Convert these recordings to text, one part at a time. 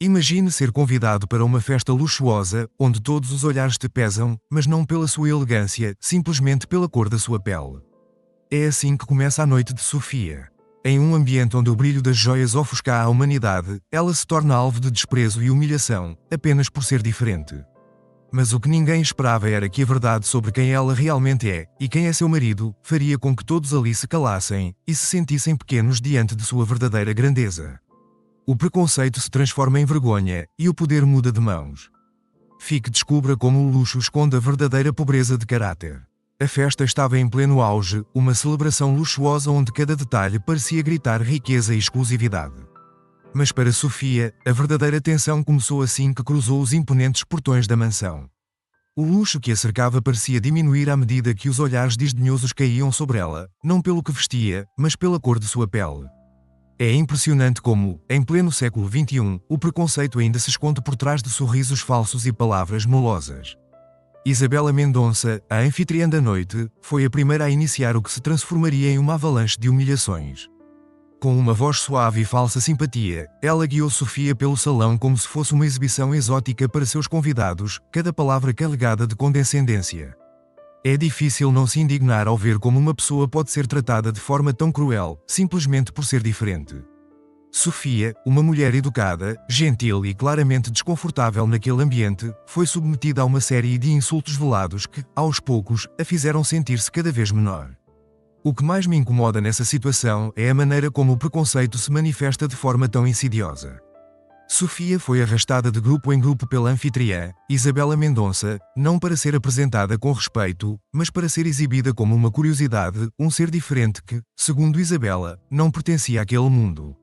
Imagine ser convidado para uma festa luxuosa, onde todos os olhares te pesam, mas não pela sua elegância, simplesmente pela cor da sua pele. É assim que começa a noite de Sofia. Em um ambiente onde o brilho das joias ofusca a humanidade, ela se torna alvo de desprezo e humilhação, apenas por ser diferente. Mas o que ninguém esperava era que a verdade sobre quem ela realmente é, e quem é seu marido, faria com que todos ali se calassem, e se sentissem pequenos diante de sua verdadeira grandeza. O preconceito se transforma em vergonha, e o poder muda de mãos. Fique descubra como o luxo esconde a verdadeira pobreza de caráter. A festa estava em pleno auge, uma celebração luxuosa onde cada detalhe parecia gritar riqueza e exclusividade. Mas para Sofia, a verdadeira tensão começou assim que cruzou os imponentes portões da mansão. O luxo que a cercava parecia diminuir à medida que os olhares desdenhosos caíam sobre ela, não pelo que vestia, mas pela cor de sua pele. É impressionante como, em pleno século XXI, o preconceito ainda se esconde por trás de sorrisos falsos e palavras molosas. Isabela Mendonça, a anfitriã da noite, foi a primeira a iniciar o que se transformaria em uma avalanche de humilhações. Com uma voz suave e falsa simpatia, ela guiou Sofia pelo salão como se fosse uma exibição exótica para seus convidados, cada palavra carregada de condescendência. É difícil não se indignar ao ver como uma pessoa pode ser tratada de forma tão cruel, simplesmente por ser diferente. Sofia, uma mulher educada, gentil e claramente desconfortável naquele ambiente, foi submetida a uma série de insultos velados que, aos poucos, a fizeram sentir-se cada vez menor. O que mais me incomoda nessa situação é a maneira como o preconceito se manifesta de forma tão insidiosa. Sofia foi arrastada de grupo em grupo pela anfitriã, Isabela Mendonça, não para ser apresentada com respeito, mas para ser exibida como uma curiosidade, um ser diferente que, segundo Isabela, não pertencia àquele mundo.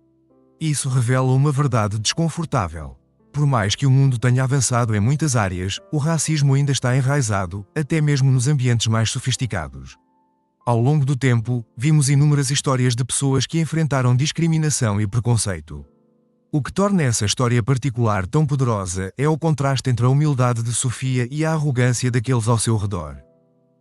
Isso revela uma verdade desconfortável. Por mais que o mundo tenha avançado em muitas áreas, o racismo ainda está enraizado, até mesmo nos ambientes mais sofisticados. Ao longo do tempo, vimos inúmeras histórias de pessoas que enfrentaram discriminação e preconceito. O que torna essa história particular tão poderosa é o contraste entre a humildade de Sofia e a arrogância daqueles ao seu redor.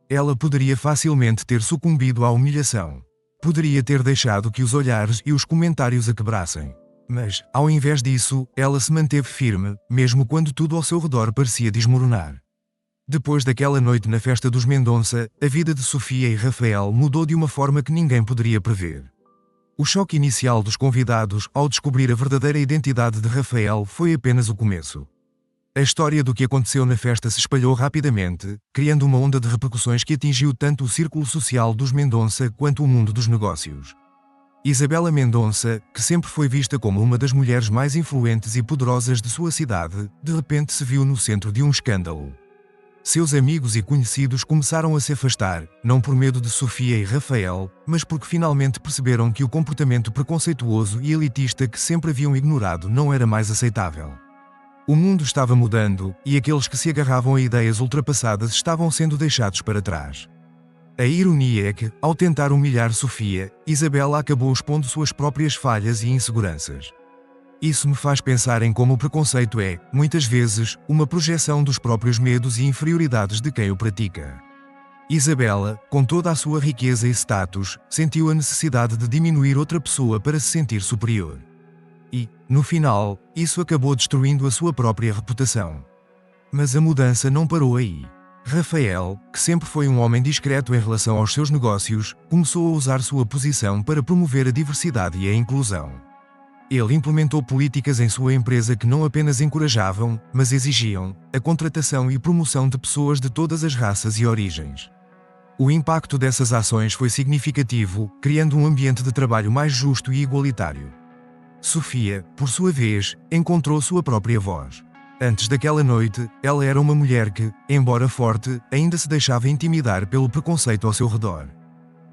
Ela poderia facilmente ter sucumbido à humilhação. Poderia ter deixado que os olhares e os comentários a quebrassem. Mas, ao invés disso, ela se manteve firme, mesmo quando tudo ao seu redor parecia desmoronar. Depois daquela noite na festa dos Mendonça, a vida de Sofia e Rafael mudou de uma forma que ninguém poderia prever. O choque inicial dos convidados ao descobrir a verdadeira identidade de Rafael foi apenas o começo. A história do que aconteceu na festa se espalhou rapidamente, criando uma onda de repercussões que atingiu tanto o círculo social dos Mendonça quanto o mundo dos negócios. Isabela Mendonça, que sempre foi vista como uma das mulheres mais influentes e poderosas de sua cidade, de repente se viu no centro de um escândalo. Seus amigos e conhecidos começaram a se afastar, não por medo de Sofia e Rafael, mas porque finalmente perceberam que o comportamento preconceituoso e elitista que sempre haviam ignorado não era mais aceitável. O mundo estava mudando, e aqueles que se agarravam a ideias ultrapassadas estavam sendo deixados para trás. A ironia é que, ao tentar humilhar Sofia, Isabela acabou expondo suas próprias falhas e inseguranças. Isso me faz pensar em como o preconceito é, muitas vezes, uma projeção dos próprios medos e inferioridades de quem o pratica. Isabela, com toda a sua riqueza e status, sentiu a necessidade de diminuir outra pessoa para se sentir superior. E, no final, isso acabou destruindo a sua própria reputação. Mas a mudança não parou aí. Rafael, que sempre foi um homem discreto em relação aos seus negócios, começou a usar sua posição para promover a diversidade e a inclusão. Ele implementou políticas em sua empresa que não apenas encorajavam, mas exigiam, a contratação e promoção de pessoas de todas as raças e origens. O impacto dessas ações foi significativo, criando um ambiente de trabalho mais justo e igualitário. Sofia, por sua vez, encontrou sua própria voz. Antes daquela noite, ela era uma mulher que, embora forte, ainda se deixava intimidar pelo preconceito ao seu redor.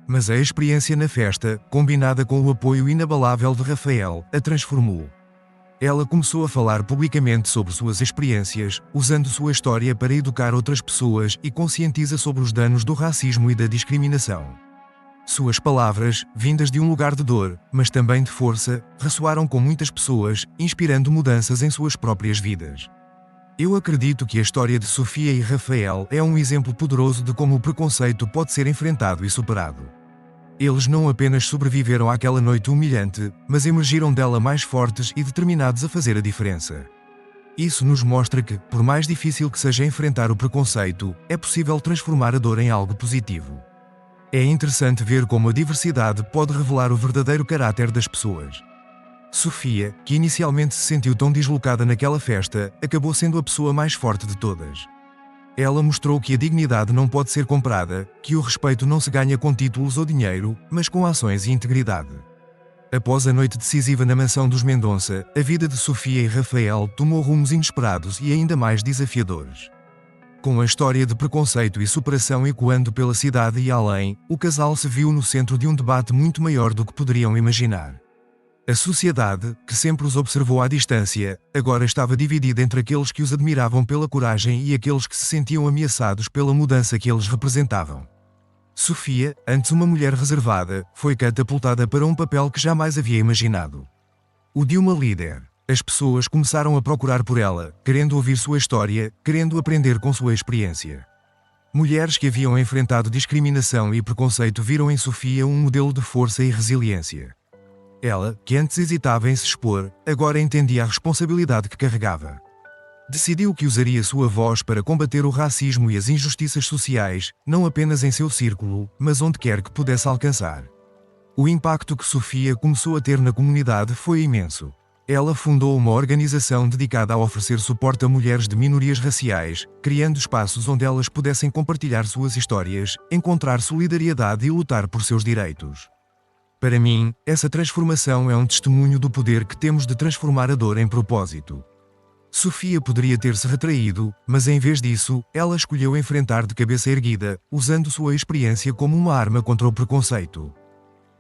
Mas a experiência na festa, combinada com o apoio inabalável de Rafael, a transformou. Ela começou a falar publicamente sobre suas experiências, usando sua história para educar outras pessoas e conscientiza sobre os danos do racismo e da discriminação. Suas palavras, vindas de um lugar de dor, mas também de força, ressoaram com muitas pessoas, inspirando mudanças em suas próprias vidas. Eu acredito que a história de Sofia e Rafael é um exemplo poderoso de como o preconceito pode ser enfrentado e superado. Eles não apenas sobreviveram àquela noite humilhante, mas emergiram dela mais fortes e determinados a fazer a diferença. Isso nos mostra que, por mais difícil que seja enfrentar o preconceito, é possível transformar a dor em algo positivo. É interessante ver como a diversidade pode revelar o verdadeiro caráter das pessoas. Sofia, que inicialmente se sentiu tão deslocada naquela festa, acabou sendo a pessoa mais forte de todas. Ela mostrou que a dignidade não pode ser comprada, que o respeito não se ganha com títulos ou dinheiro, mas com ações e integridade. Após a noite decisiva na mansão dos Mendonça, a vida de Sofia e Rafael tomou rumos inesperados e ainda mais desafiadores. Com a história de preconceito e superação ecoando pela cidade e além, o casal se viu no centro de um debate muito maior do que poderiam imaginar. A sociedade, que sempre os observou à distância, agora estava dividida entre aqueles que os admiravam pela coragem e aqueles que se sentiam ameaçados pela mudança que eles representavam. Sofia, antes uma mulher reservada, foi catapultada para um papel que jamais havia imaginado. O de uma líder. As pessoas começaram a procurar por ela, querendo ouvir sua história, querendo aprender com sua experiência. Mulheres que haviam enfrentado discriminação e preconceito viram em Sofia um modelo de força e resiliência. Ela, que antes hesitava em se expor, agora entendia a responsabilidade que carregava. Decidiu que usaria sua voz para combater o racismo e as injustiças sociais, não apenas em seu círculo, mas onde quer que pudesse alcançar. O impacto que Sofia começou a ter na comunidade foi imenso. Ela fundou uma organização dedicada a oferecer suporte a mulheres de minorias raciais, criando espaços onde elas pudessem compartilhar suas histórias, encontrar solidariedade e lutar por seus direitos. Para mim, essa transformação é um testemunho do poder que temos de transformar a dor em propósito. Sofia poderia ter-se retraído, mas em vez disso, ela escolheu enfrentar de cabeça erguida, usando sua experiência como uma arma contra o preconceito.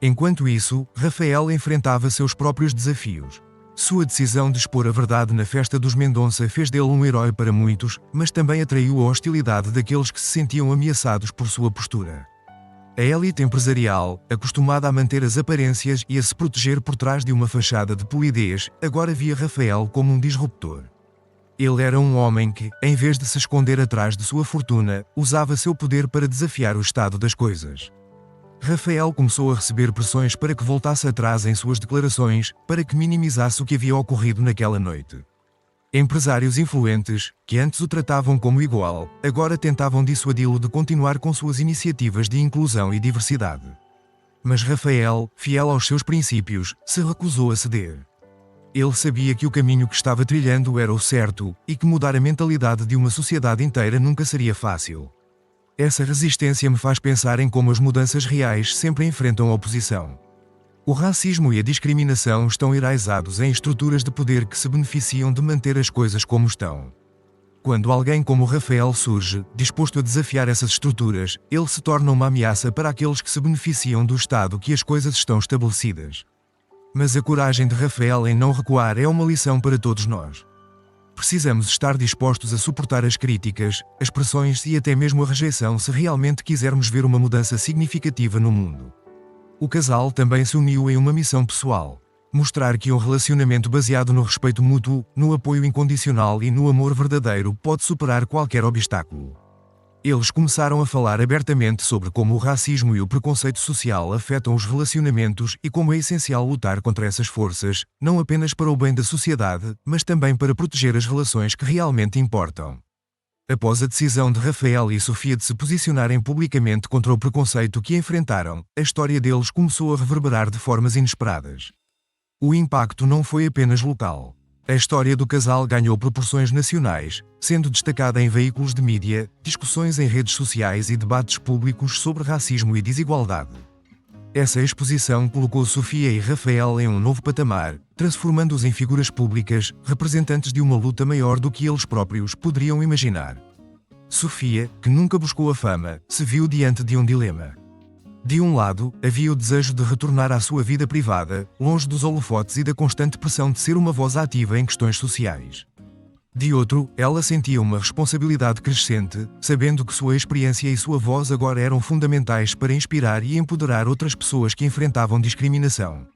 Enquanto isso, Rafael enfrentava seus próprios desafios. Sua decisão de expor a verdade na festa dos Mendonça fez dele um herói para muitos, mas também atraiu a hostilidade daqueles que se sentiam ameaçados por sua postura. A elite empresarial, acostumada a manter as aparências e a se proteger por trás de uma fachada de polidez, agora via Rafael como um disruptor. Ele era um homem que, em vez de se esconder atrás de sua fortuna, usava seu poder para desafiar o estado das coisas. Rafael começou a receber pressões para que voltasse atrás em suas declarações, para que minimizasse o que havia ocorrido naquela noite. Empresários influentes, que antes o tratavam como igual, agora tentavam dissuadi-lo de continuar com suas iniciativas de inclusão e diversidade. Mas Rafael, fiel aos seus princípios, se recusou a ceder. Ele sabia que o caminho que estava trilhando era o certo, e que mudar a mentalidade de uma sociedade inteira nunca seria fácil. Essa resistência me faz pensar em como as mudanças reais sempre enfrentam oposição. O racismo e a discriminação estão enraizados em estruturas de poder que se beneficiam de manter as coisas como estão. Quando alguém como Rafael surge, disposto a desafiar essas estruturas, ele se torna uma ameaça para aqueles que se beneficiam do estado que as coisas estão estabelecidas. Mas a coragem de Rafael em não recuar é uma lição para todos nós. Precisamos estar dispostos a suportar as críticas, as pressões e até mesmo a rejeição se realmente quisermos ver uma mudança significativa no mundo. O casal também se uniu em uma missão pessoal: mostrar que um relacionamento baseado no respeito mútuo, no apoio incondicional e no amor verdadeiro pode superar qualquer obstáculo. Eles começaram a falar abertamente sobre como o racismo e o preconceito social afetam os relacionamentos e como é essencial lutar contra essas forças, não apenas para o bem da sociedade, mas também para proteger as relações que realmente importam. Após a decisão de Rafael e Sofia de se posicionarem publicamente contra o preconceito que enfrentaram, a história deles começou a reverberar de formas inesperadas. O impacto não foi apenas local. A história do casal ganhou proporções nacionais, sendo destacada em veículos de mídia, discussões em redes sociais e debates públicos sobre racismo e desigualdade. Essa exposição colocou Sofia e Rafael em um novo patamar, transformando-os em figuras públicas, representantes de uma luta maior do que eles próprios poderiam imaginar. Sofia, que nunca buscou a fama, se viu diante de um dilema. De um lado, havia o desejo de retornar à sua vida privada, longe dos holofotes e da constante pressão de ser uma voz ativa em questões sociais. De outro, ela sentia uma responsabilidade crescente, sabendo que sua experiência e sua voz agora eram fundamentais para inspirar e empoderar outras pessoas que enfrentavam discriminação.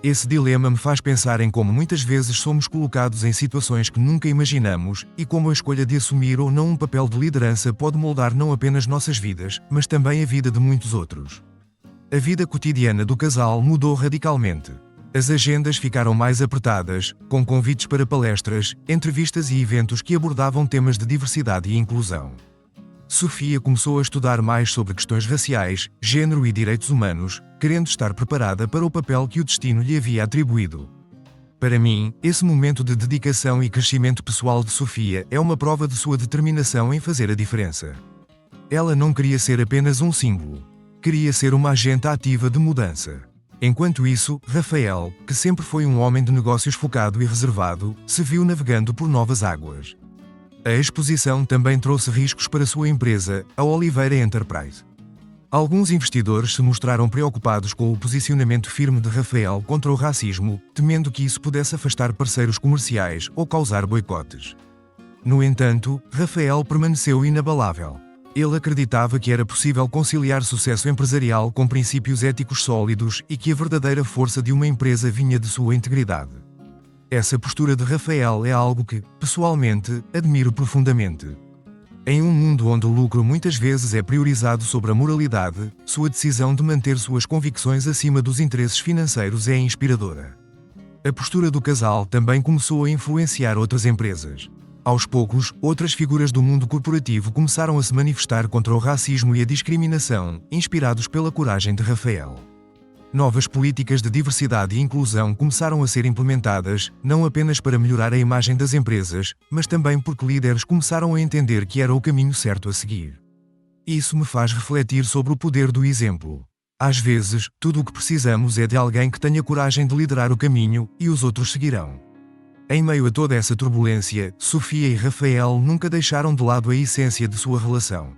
Esse dilema me faz pensar em como muitas vezes somos colocados em situações que nunca imaginamos, e como a escolha de assumir ou não um papel de liderança pode moldar não apenas nossas vidas, mas também a vida de muitos outros. A vida cotidiana do casal mudou radicalmente. As agendas ficaram mais apertadas, com convites para palestras, entrevistas e eventos que abordavam temas de diversidade e inclusão. Sofia começou a estudar mais sobre questões raciais, género e direitos humanos, querendo estar preparada para o papel que o destino lhe havia atribuído. Para mim, esse momento de dedicação e crescimento pessoal de Sofia é uma prova de sua determinação em fazer a diferença. Ela não queria ser apenas um símbolo. Queria ser uma agente ativa de mudança. Enquanto isso, Rafael, que sempre foi um homem de negócios focado e reservado, se viu navegando por novas águas. A exposição também trouxe riscos para sua empresa, a Oliveira Enterprise. Alguns investidores se mostraram preocupados com o posicionamento firme de Rafael contra o racismo, temendo que isso pudesse afastar parceiros comerciais ou causar boicotes. No entanto, Rafael permaneceu inabalável. Ele acreditava que era possível conciliar sucesso empresarial com princípios éticos sólidos e que a verdadeira força de uma empresa vinha de sua integridade. Essa postura de Rafael é algo que, pessoalmente, admiro profundamente. Em um mundo onde o lucro muitas vezes é priorizado sobre a moralidade, sua decisão de manter suas convicções acima dos interesses financeiros é inspiradora. A postura do casal também começou a influenciar outras empresas. Aos poucos, outras figuras do mundo corporativo começaram a se manifestar contra o racismo e a discriminação, inspirados pela coragem de Rafael. Novas políticas de diversidade e inclusão começaram a ser implementadas, não apenas para melhorar a imagem das empresas, mas também porque líderes começaram a entender que era o caminho certo a seguir. Isso me faz refletir sobre o poder do exemplo. Às vezes, tudo o que precisamos é de alguém que tenha coragem de liderar o caminho, e os outros seguirão. Em meio a toda essa turbulência, Sofia e Rafael nunca deixaram de lado a essência de sua relação.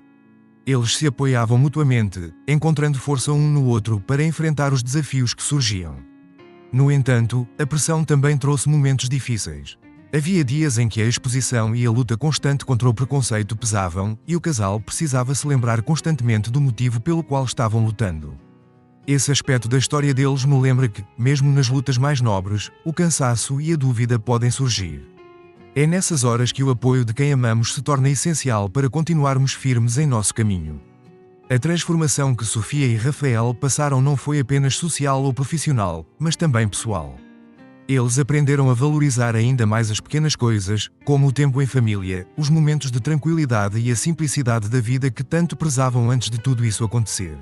Eles se apoiavam mutuamente, encontrando força um no outro para enfrentar os desafios que surgiam. No entanto, a pressão também trouxe momentos difíceis. Havia dias em que a exposição e a luta constante contra o preconceito pesavam, e o casal precisava se lembrar constantemente do motivo pelo qual estavam lutando. Esse aspecto da história deles me lembra que, mesmo nas lutas mais nobres, o cansaço e a dúvida podem surgir. É nessas horas que o apoio de quem amamos se torna essencial para continuarmos firmes em nosso caminho. A transformação que Sofia e Rafael passaram não foi apenas social ou profissional, mas também pessoal. Eles aprenderam a valorizar ainda mais as pequenas coisas, como o tempo em família, os momentos de tranquilidade e a simplicidade da vida que tanto prezavam antes de tudo isso acontecer.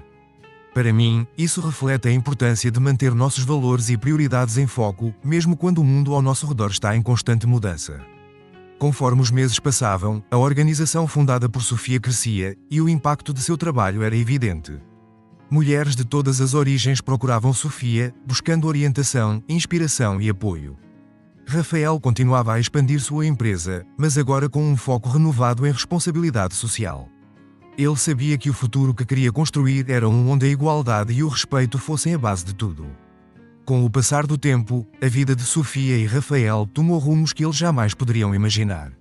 Para mim, isso reflete a importância de manter nossos valores e prioridades em foco, mesmo quando o mundo ao nosso redor está em constante mudança. Conforme os meses passavam, a organização fundada por Sofia crescia, e o impacto de seu trabalho era evidente. Mulheres de todas as origens procuravam Sofia, buscando orientação, inspiração e apoio. Rafael continuava a expandir sua empresa, mas agora com um foco renovado em responsabilidade social. Ele sabia que o futuro que queria construir era um onde a igualdade e o respeito fossem a base de tudo. Com o passar do tempo, a vida de Sofia e Rafael tomou rumos que eles jamais poderiam imaginar.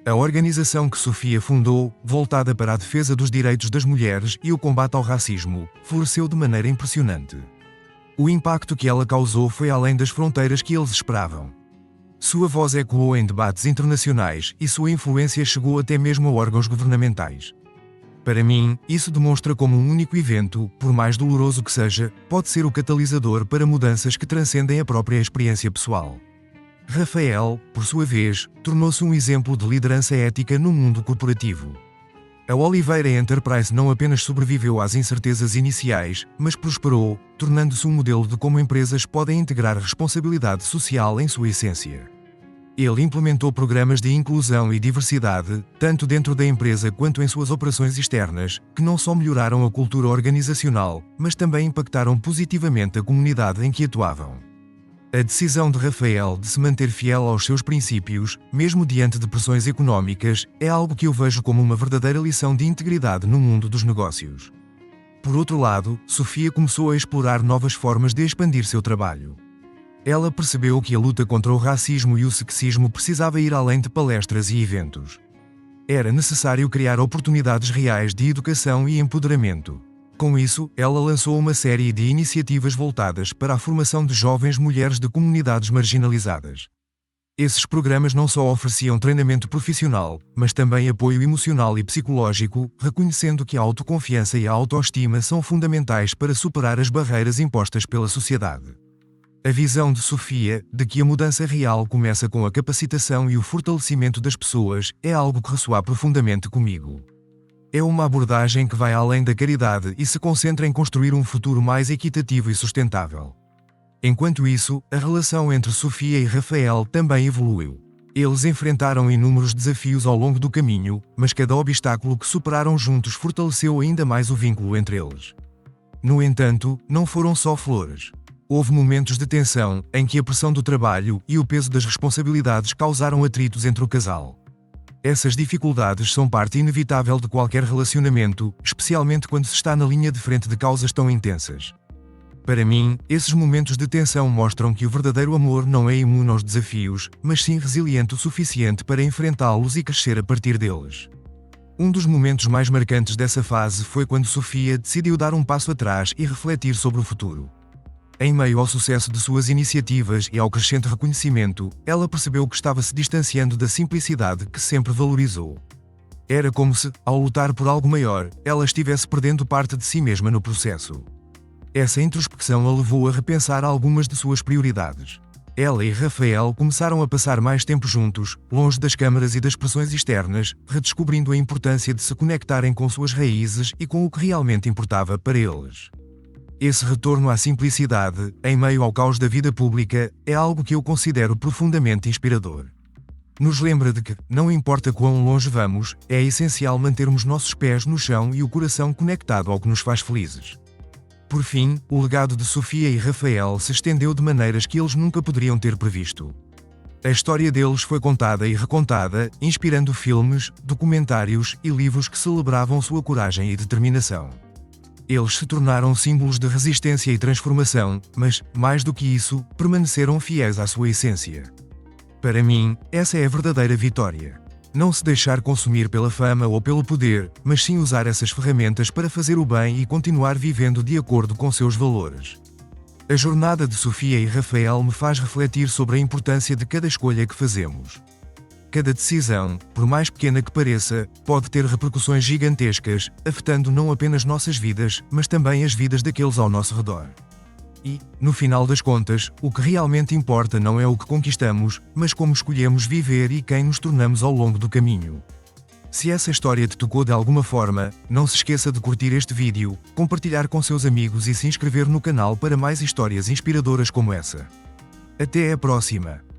A organização que Sofia fundou, voltada para a defesa dos direitos das mulheres e o combate ao racismo, floresceu de maneira impressionante. O impacto que ela causou foi além das fronteiras que eles esperavam. Sua voz ecoou em debates internacionais e sua influência chegou até mesmo a órgãos governamentais. Para mim, isso demonstra como um único evento, por mais doloroso que seja, pode ser o catalisador para mudanças que transcendem a própria experiência pessoal. Rafael, por sua vez, tornou-se um exemplo de liderança ética no mundo corporativo. A Oliveira Enterprise não apenas sobreviveu às incertezas iniciais, mas prosperou, tornando-se um modelo de como empresas podem integrar a responsabilidade social em sua essência. Ele implementou programas de inclusão e diversidade, tanto dentro da empresa quanto em suas operações externas, que não só melhoraram a cultura organizacional, mas também impactaram positivamente a comunidade em que atuavam. A decisão de Rafael de se manter fiel aos seus princípios, mesmo diante de pressões económicas, é algo que eu vejo como uma verdadeira lição de integridade no mundo dos negócios. Por outro lado, Sofia começou a explorar novas formas de expandir seu trabalho. Ela percebeu que a luta contra o racismo e o sexismo precisava ir além de palestras e eventos. Era necessário criar oportunidades reais de educação e empoderamento. Com isso, ela lançou uma série de iniciativas voltadas para a formação de jovens mulheres de comunidades marginalizadas. Esses programas não só ofereciam treinamento profissional, mas também apoio emocional e psicológico, reconhecendo que a autoconfiança e a autoestima são fundamentais para superar as barreiras impostas pela sociedade. A visão de Sofia, de que a mudança real começa com a capacitação e o fortalecimento das pessoas, é algo que ressoa profundamente comigo. É uma abordagem que vai além da caridade e se concentra em construir um futuro mais equitativo e sustentável. Enquanto isso, a relação entre Sofia e Rafael também evoluiu. Eles enfrentaram inúmeros desafios ao longo do caminho, mas cada obstáculo que superaram juntos fortaleceu ainda mais o vínculo entre eles. No entanto, não foram só flores. Houve momentos de tensão, em que a pressão do trabalho e o peso das responsabilidades causaram atritos entre o casal. Essas dificuldades são parte inevitável de qualquer relacionamento, especialmente quando se está na linha de frente de causas tão intensas. Para mim, esses momentos de tensão mostram que o verdadeiro amor não é imune aos desafios, mas sim resiliente o suficiente para enfrentá-los e crescer a partir deles. Um dos momentos mais marcantes dessa fase foi quando Sofia decidiu dar um passo atrás e refletir sobre o futuro. Em meio ao sucesso de suas iniciativas e ao crescente reconhecimento, ela percebeu que estava se distanciando da simplicidade que sempre valorizou. Era como se, ao lutar por algo maior, ela estivesse perdendo parte de si mesma no processo. Essa introspecção a levou a repensar algumas de suas prioridades. Ela e Rafael começaram a passar mais tempo juntos, longe das câmaras e das pressões externas, redescobrindo a importância de se conectarem com suas raízes e com o que realmente importava para eles. Esse retorno à simplicidade, em meio ao caos da vida pública, é algo que eu considero profundamente inspirador. Nos lembra de que, não importa quão longe vamos, é essencial mantermos nossos pés no chão e o coração conectado ao que nos faz felizes. Por fim, o legado de Sofia e Rafael se estendeu de maneiras que eles nunca poderiam ter previsto. A história deles foi contada e recontada, inspirando filmes, documentários e livros que celebravam sua coragem e determinação. Eles se tornaram símbolos de resistência e transformação, mas, mais do que isso, permaneceram fiéis à sua essência. Para mim, essa é a verdadeira vitória. Não se deixar consumir pela fama ou pelo poder, mas sim usar essas ferramentas para fazer o bem e continuar vivendo de acordo com seus valores. A jornada de Sofia e Rafael me faz refletir sobre a importância de cada escolha que fazemos. Cada decisão, por mais pequena que pareça, pode ter repercussões gigantescas, afetando não apenas nossas vidas, mas também as vidas daqueles ao nosso redor. E, no final das contas, o que realmente importa não é o que conquistamos, mas como escolhemos viver e quem nos tornamos ao longo do caminho. Se essa história te tocou de alguma forma, não se esqueça de curtir este vídeo, compartilhar com seus amigos e se inscrever no canal para mais histórias inspiradoras como essa. Até a próxima!